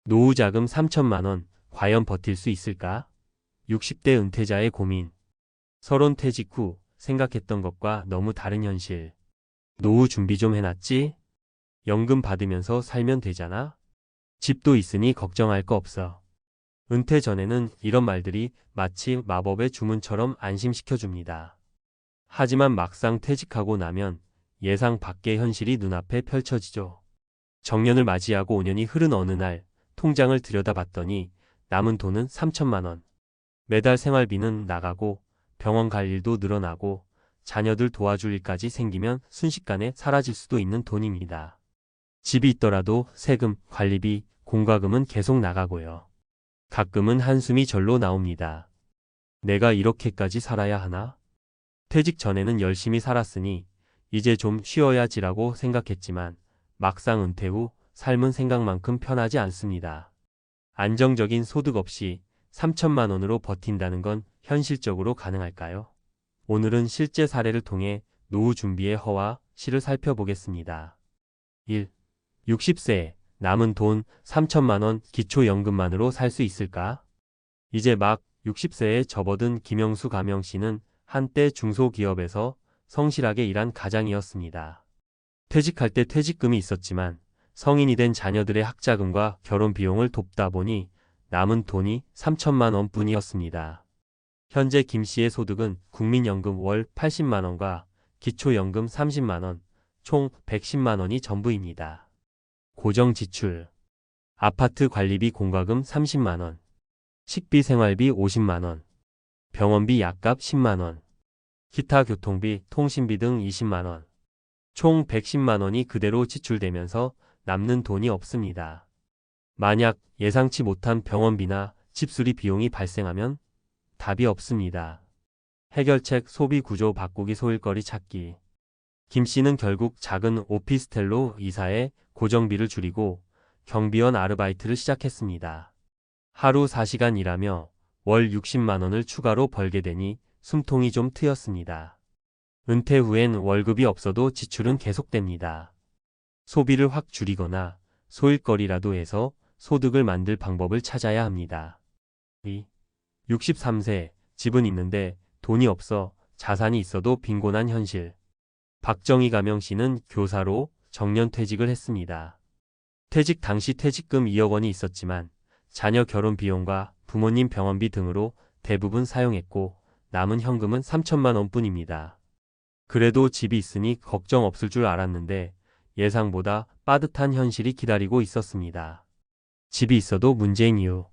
노후 자금 3천만 원, 과연 버틸 수 있을까? 60대 은퇴자의 고민. 서론 퇴직 후 생각했던 것과 너무 다른 현실. 노후 준비 좀 해놨지? 연금 받으면서 살면 되잖아? 집도 있으니 걱정할 거 없어. 은퇴 전에는 이런 말들이 마치 마법의 주문처럼 안심시켜줍니다. 하지만 막상 퇴직하고 나면 예상 밖의 현실이 눈앞에 펼쳐지죠. 정년을 맞이하고 5년이 흐른 어느 날 통장을 들여다봤더니 남은 돈은 3천만 원. 매달 생활비는 나가고 병원 갈 일도 늘어나고 자녀들 도와줄 일까지 생기면 순식간에 사라질 수도 있는 돈입니다. 집이 있더라도 세금, 관리비, 공과금은 계속 나가고요. 가끔은 한숨이 절로 나옵니다. 내가 이렇게까지 살아야 하나? 퇴직 전에는 열심히 살았으니 이제 좀 쉬어야지라고 생각했지만 막상 은퇴 후 삶은 생각만큼 편하지 않습니다. 안정적인 소득 없이 3천만 원으로 버틴다는 건 현실적으로 가능할까요? 오늘은 실제 사례를 통해 노후 준비의 허와 실을 살펴보겠습니다. 1. 60세 남은 돈 3천만 원 기초연금만으로 살 수 있을까? 이제 막 60세에 접어든 김영수 가명 씨는 한때 중소기업에서 성실하게 일한 가장이었습니다. 퇴직할 때 퇴직금이 있었지만 성인이 된 자녀들의 학자금과 결혼 비용을 돕다 보니 남은 돈이 3천만 원 뿐이었습니다. 현재 김 씨의 소득은 국민연금 월 80만 원과 기초연금 30만 원, 총 110만 원이 전부입니다. 고정 지출. 아파트 관리비 공과금 30만 원, 식비 생활비 50만 원, 병원비 약값 10만 원, 기타 교통비, 통신비 등 20만 원. 총 110만 원이 그대로 지출되면서 남는 돈이 없습니다. 만약 예상치 못한 병원비나 집수리 비용이 발생하면 답이 없습니다. 해결책 소비 구조 바꾸기 소일거리 찾기. 김 씨는 결국 작은 오피스텔로 이사해 고정비를 줄이고 경비원 아르바이트를 시작했습니다. 하루 4시간 일하며 월 60만 원을 추가로 벌게 되니 숨통이 좀 트였습니다. 은퇴 후엔 월급이 없어도 지출은 계속됩니다. 소비를 확 줄이거나 소일거리라도 해서 소득을 만들 방법을 찾아야 합니다. 2. 63세, 집은 있는데 돈이 없어 자산이 있어도 빈곤한 현실. 박정희 가명 씨는 교사로 정년퇴직을 했습니다. 퇴직 당시 퇴직금 2억 원이 있었지만 자녀 결혼 비용과 부모님 병원비 등으로 대부분 사용했고 남은 현금은 3천만 원뿐입니다. 그래도 집이 있으니 걱정 없을 줄 알았는데 예상보다 빠듯한 현실이 기다리고 있었습니다. 집이 있어도 문제인 이유.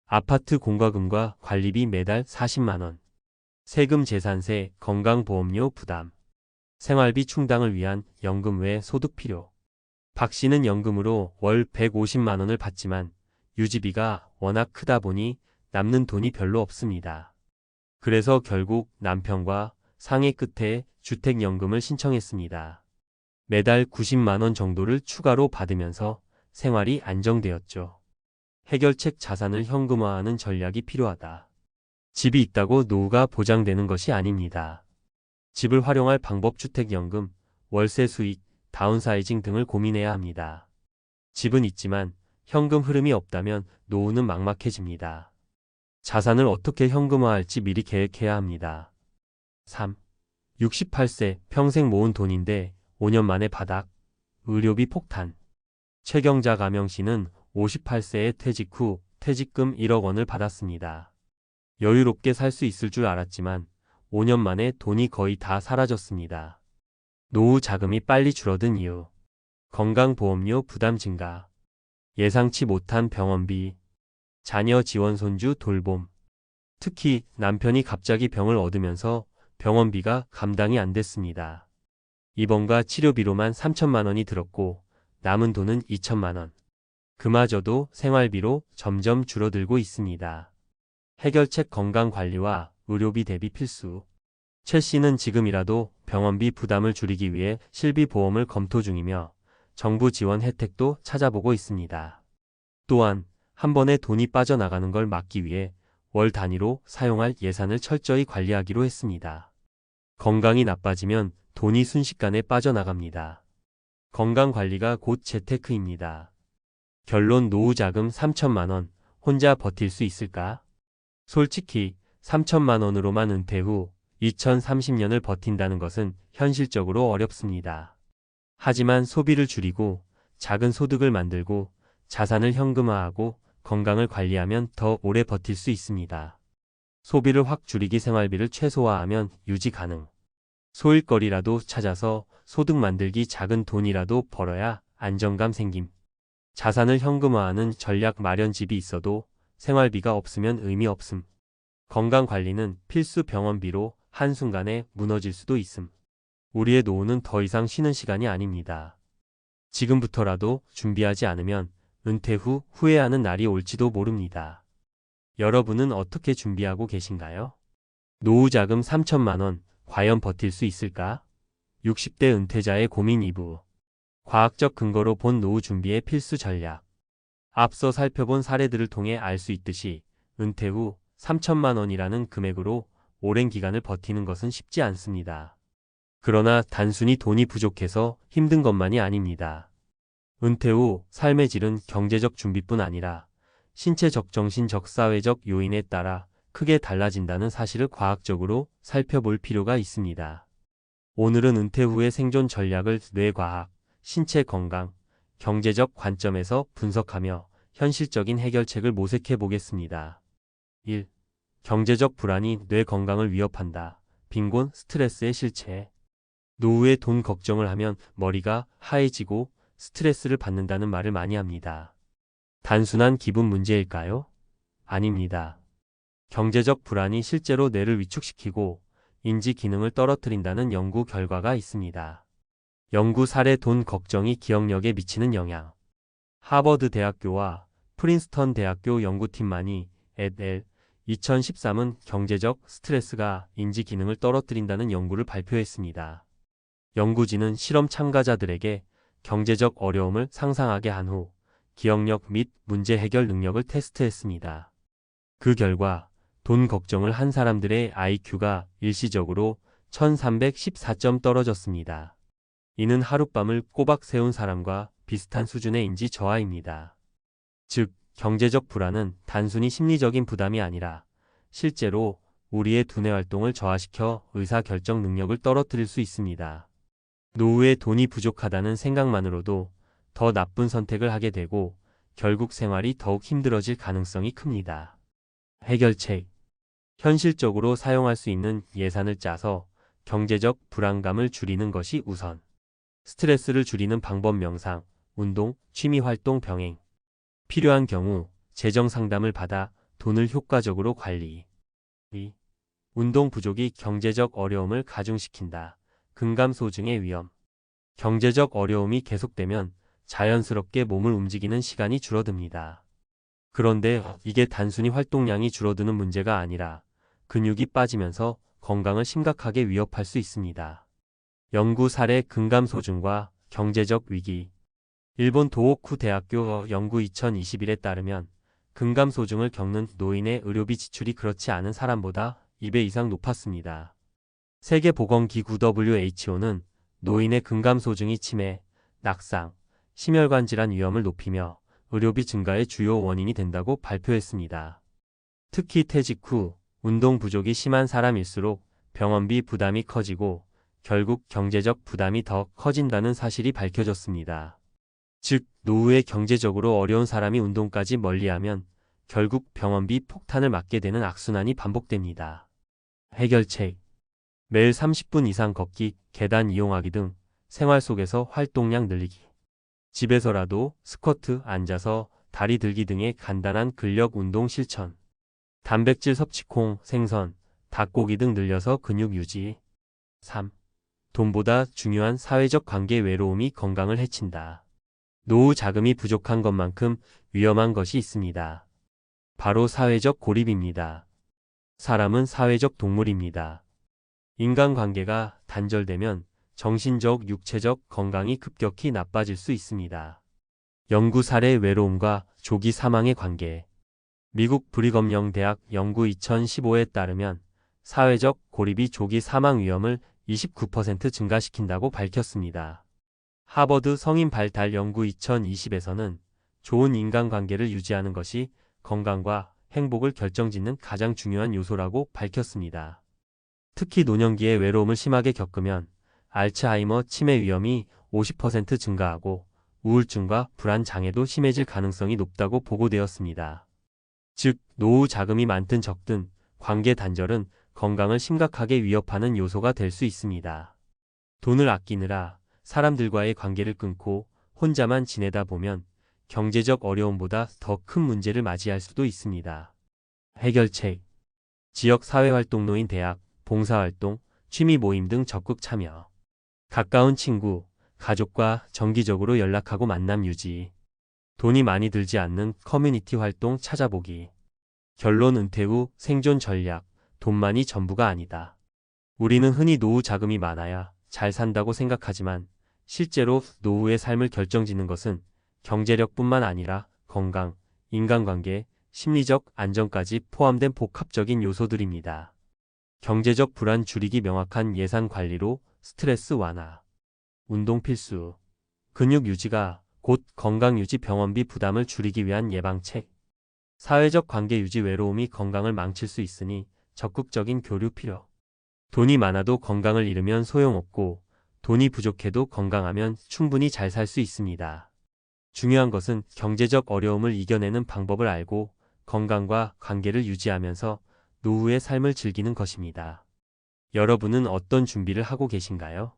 아파트 공과금과 관리비 매달 40만 원. 세금 재산세, 건강보험료 부담. 생활비 충당을 위한 연금 외 소득 필요. 박 씨는 연금으로 월 150만 원을 받지만 유지비가 워낙 크다 보니 남는 돈이 별로 없습니다. 그래서 결국 남편과 상의 끝에 주택연금을 신청했습니다. 매달 90만 원 정도를 추가로 받으면서 생활이 안정되었죠. 해결책 자산을 현금화하는 전략이 필요하다. 집이 있다고 노후가 보장되는 것이 아닙니다. 집을 활용할 방법 주택연금, 월세 수익, 다운사이징 등을 고민해야 합니다. 집은 있지만 현금 흐름이 없다면 노후는 막막해집니다. 자산을 어떻게 현금화할지 미리 계획해야 합니다. 3. 68세 평생 모은 돈인데 5년 만에 바닥, 의료비 폭탄. 최경자 가명 씨는 58세에 퇴직 후 퇴직금 1억 원을 받았습니다. 여유롭게 살 수 있을 줄 알았지만 5년 만에 돈이 거의 다 사라졌습니다. 노후 자금이 빨리 줄어든 이유. 건강보험료 부담 증가. 예상치 못한 병원비. 자녀 지원 손주 돌봄. 특히 남편이 갑자기 병을 얻으면서 병원비가 감당이 안 됐습니다. 입원과 치료비로만 3천만 원이 들었고 남은 돈은 2천만 원. 그마저도 생활비로 점점 줄어들고 있습니다. 해결책 건강관리와 의료비 대비 필수. 최 씨는 지금이라도 병원비 부담을 줄이기 위해 실비보험을 검토 중이며 정부 지원 혜택도 찾아보고 있습니다. 또한 한 번에 돈이 빠져나가는 걸 막기 위해 월 단위로 사용할 예산을 철저히 관리하기로 했습니다. 건강이 나빠지면 돈이 순식간에 빠져나갑니다. 건강관리가 곧 재테크입니다. 결론 노후 자금 3천만 원. 혼자 버틸 수 있을까? 솔직히 3천만 원으로만 은퇴 후 2030년을 버틴다는 것은 현실적으로 어렵습니다. 하지만 소비를 줄이고 작은 소득을 만들고 자산을 현금화하고 건강을 관리하면 더 오래 버틸 수 있습니다. 소비를 확 줄이기 생활비를 최소화하면 유지 가능. 소일거리라도 찾아서 소득 만들기 작은 돈이라도 벌어야 안정감 생김. 자산을 현금화하는 전략 마련집이 있어도 생활비가 없으면 의미 없음. 건강관리는 필수 병원비로 한순간에 무너질 수도 있음. 우리의 노후는 더 이상 쉬는 시간이 아닙니다. 지금부터라도 준비하지 않으면 은퇴 후 후회하는 날이 올지도 모릅니다. 여러분은 어떻게 준비하고 계신가요? 노후 자금 3천만 원, 과연 버틸 수 있을까? 60대 은퇴자의 고민 2부. 과학적 근거로 본 노후 준비의 필수 전략. 앞서 살펴본 사례들을 통해 알 수 있듯이 은퇴 후 3천만 원이라는 금액으로 오랜 기간을 버티는 것은 쉽지 않습니다. 그러나 단순히 돈이 부족해서 힘든 것만이 아닙니다. 은퇴 후 삶의 질은 경제적 준비뿐 아니라 신체적, 정신적, 사회적 요인에 따라 크게 달라진다는 사실을 과학적으로 살펴볼 필요가 있습니다. 오늘은 은퇴 후의 생존 전략을 뇌과학, 신체 건강, 경제적 관점에서 분석하며 현실적인 해결책을 모색해 보겠습니다. 1. 경제적 불안이 뇌 건강을 위협한다. 빈곤, 스트레스의 실체. 노후에 돈 걱정을 하면 머리가 하얘지고 스트레스를 받는다는 말을 많이 합니다. 단순한 기분 문제일까요? 아닙니다. 경제적 불안이 실제로 뇌를 위축시키고 인지 기능을 떨어뜨린다는 연구 결과가 있습니다. 연구 사례 돈 걱정이 기억력에 미치는 영향. 하버드 대학교와 프린스턴 대학교 연구팀만이 et 2013은 경제적 스트레스가 인지 기능을 떨어뜨린다는 연구를 발표했습니다. 연구진은 실험 참가자들에게 경제적 어려움을 상상하게 한 후 기억력 및 문제 해결 능력을 테스트했습니다. 그 결과 돈 걱정을 한 사람들의 IQ가 일시적으로 1314점 떨어졌습니다. 이는 하룻밤을 꼬박 세운 사람과 비슷한 수준의 인지 저하입니다. 즉, 경제적 불안은 단순히 심리적인 부담이 아니라 실제로 우리의 두뇌 활동을 저하시켜 의사결정 능력을 떨어뜨릴 수 있습니다. 노후에 돈이 부족하다는 생각만으로도 더 나쁜 선택을 하게 되고 결국 생활이 더욱 힘들어질 가능성이 큽니다. 해결책. 현실적으로 사용할 수 있는 예산을 짜서 경제적 불안감을 줄이는 것이 우선. 스트레스를 줄이는 방법 명상, 운동, 취미활동 병행. 필요한 경우 재정 상담을 받아 돈을 효과적으로 관리. 2. 운동 부족이 경제적 어려움을 가중시킨다. 근감소증의 위험. 경제적 어려움이 계속되면 자연스럽게 몸을 움직이는 시간이 줄어듭니다. 그런데 이게 단순히 활동량이 줄어드는 문제가 아니라 근육이 빠지면서 건강을 심각하게 위협할 수 있습니다. 연구 사례 근감소증과 경제적 위기. 일본 도호쿠 대학교 연구 2021에 따르면 근감소증을 겪는 노인의 의료비 지출이 그렇지 않은 사람보다 2배 이상 높았습니다. 세계보건기구 WHO는 노인의 근감소증이 치매, 낙상, 심혈관 질환 위험을 높이며 의료비 증가의 주요 원인이 된다고 발표했습니다. 특히 퇴직 후 운동 부족이 심한 사람일수록 병원비 부담이 커지고 결국 경제적 부담이 더 커진다는 사실이 밝혀졌습니다. 즉, 노후에 경제적으로 어려운 사람이 운동까지 멀리하면 결국 병원비 폭탄을 맞게 되는 악순환이 반복됩니다. 해결책. 매일 30분 이상 걷기, 계단 이용하기 등 생활 속에서 활동량 늘리기. 집에서라도 스쿼트, 앉아서 다리 들기 등의 간단한 근력 운동 실천. 단백질 섭취 콩, 생선, 닭고기 등 늘려서 근육 유지. 3. 돈보다 중요한 사회적 관계 외로움이 건강을 해친다. 노후 자금이 부족한 것만큼 위험한 것이 있습니다. 바로 사회적 고립입니다. 사람은 사회적 동물입니다. 인간관계가 단절되면 정신적, 육체적 건강이 급격히 나빠질 수 있습니다. 연구 사례 외로움과 조기 사망의 관계. 미국 브리검영 대학 연구 2015에 따르면 사회적 고립이 조기 사망 위험을 29% 증가시킨다고 밝혔습니다. 하버드 성인 발달 연구 2020에서는 좋은 인간관계를 유지하는 것이 건강과 행복을 결정짓는 가장 중요한 요소라고 밝혔습니다. 특히 노년기에 외로움을 심하게 겪으면 알츠하이머 치매 위험이 50% 증가하고 우울증과 불안 장애도 심해질 가능성이 높다고 보고되었습니다. 즉, 노후 자금이 많든 적든 관계 단절은 건강을 심각하게 위협하는 요소가 될 수 있습니다. 돈을 아끼느라 사람들과의 관계를 끊고 혼자만 지내다 보면 경제적 어려움보다 더 큰 문제를 맞이할 수도 있습니다. 해결책: 지역 사회활동로인 대학, 봉사활동, 취미 모임 등 적극 참여. 가까운 친구, 가족과 정기적으로 연락하고 만남 유지. 돈이 많이 들지 않는 커뮤니티 활동 찾아보기. 결론: 은퇴 후 생존 전략. 돈만이 전부가 아니다. 우리는 흔히 노후 자금이 많아야 잘 산다고 생각하지만 실제로 노후의 삶을 결정짓는 것은 경제력뿐만 아니라 건강, 인간관계, 심리적 안정까지 포함된 복합적인 요소들입니다. 경제적 불안 줄이기, 명확한 예산 관리로 스트레스 완화. 운동 필수. 근육 유지가 곧 건강 유지, 병원비 부담을 줄이기 위한 예방책. 사회적 관계 유지, 외로움이 건강을 망칠 수 있으니 적극적인 교류 필요. 돈이 많아도 건강을 잃으면 소용없고 돈이 부족해도 건강하면 충분히 잘 살 수 있습니다. 중요한 것은 경제적 어려움을 이겨내는 방법을 알고 건강과 관계를 유지하면서 노후의 삶을 즐기는 것입니다. 여러분은 어떤 준비를 하고 계신가요?